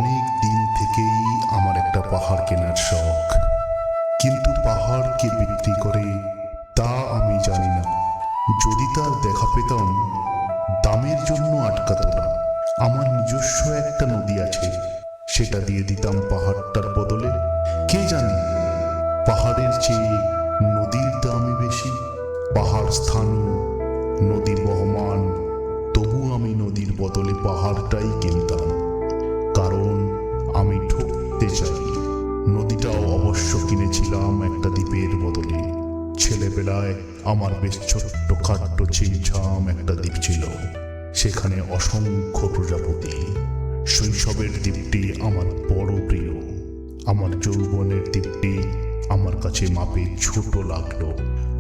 অনেক দিন থেকেই আমার একটা পাহাড় কেনার শখ, কিন্তু পাহাড় কে বিক্রি করে তা আমি জানি না। যদি তার দেখা পেতাম, দামের জন্য আটকাতো না। আমার নিজস্ব একটা নদী আছে, সেটা দিয়ে দিতাম পাহাড়টার বদলে। কে জানে, পাহাড়ের চেয়ে নদীর দামই বেশি। পাহাড় স্থানীয়, নদী বহমান, তবু আমি নদীর বদলে পাহাড়টাই কিনতাম, কারণ আমি ঠকতে চাই। নদীটাও অবশ্য কিনেছিলাম একটা দ্বীপের বদলে। ছেলেবেলায় আমার বেশ ছোট্ট খাট্ট ছিমছাম একটা দ্বীপ ছিল, সেখানে অসংখ্য প্রজাপতি। শৈশবের দ্বীপটি আমার বড় প্রিয়। আমার যৌবনের দ্বীপটি আমার কাছে মাপে ছোট লাগলো।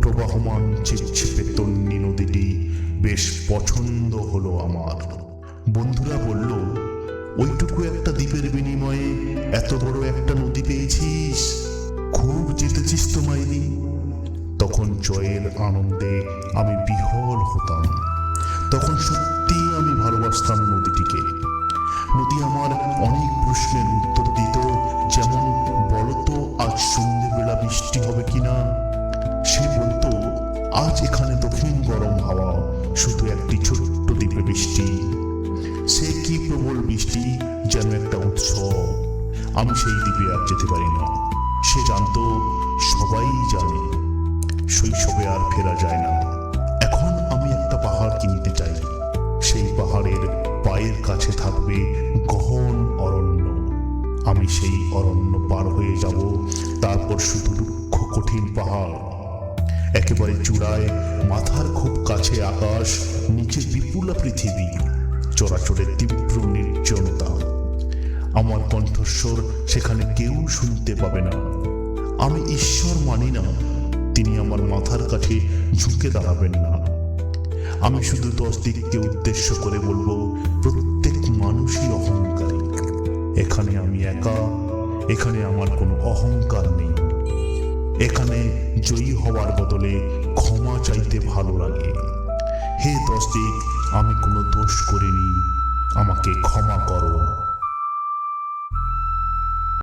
প্রবাহমান চিপচিপে তন্নি নদীটি বেশ পছন্দ হলো আমার। বন্ধুরা বলল, ওইটুকু একটা দ্বীপের বিনিময়ে এত বড় একটা নদী পেয়েছিস, খুব জিতেছিস তো মাইরি। তখন জয়ের আনন্দে আমি বিহ্বল হতাম। তখন সত্যি আমি ভালোবাসতাম নদীটিকে। নদী আমার অনেক প্রশ্নের উত্তর দিত, যেমন, বলতো আজ সন্ধ্যেবেলা বৃষ্টি হবে কিনা। সে বলতো, আজ এখানে দক্ষিণ গরম হাওয়া, শুধু একটি ছোট্ট দ্বীপে বৃষ্টি। সে কি প্রবল বৃষ্টি, যেন একটা উৎসব। আমি সেই দ্বীপে আর যেতে পারি না। সে জানতো, সবাই জানে, শৈশবে আর ফেরা যায় না। এখন আমি একটা পাহাড় কিনতে চাই। সেই পাহাড়ের পায়ের কাছে থাকবে গহন অরণ্য। আমি সেই অরণ্য পার হয়ে যাব, তারপর শুধু রুক্ষ কঠিন পাহাড়। একেবারে চূড়ায় মাথার খুব কাছে আকাশ, নিচে বিপুলা পৃথিবী, চরাচরের তীব্র নির্জনতা। আমার কণ্ঠস্বর সেখানে কেউ শুনতে পাবে না। আমি ঈশ্বর মানি না, তিনি আমার মাথার কাছে ঝুঁকে দাঁড়াবেন না। আমি শুধু 10 দিককে উদ্দেশ্য করে বলবো, প্রত্যেক মানুষই অহংকারী। এখানে আমি একা, এখানে আমার কোনো অহংকার নেই। এখানে জয়ী হওয়ার বদলে ক্ষমা চাইতে ভালো লাগে। হে 10 দিক, আমি কোনো দোষ করিনি, আমাকে ক্ষমা করো।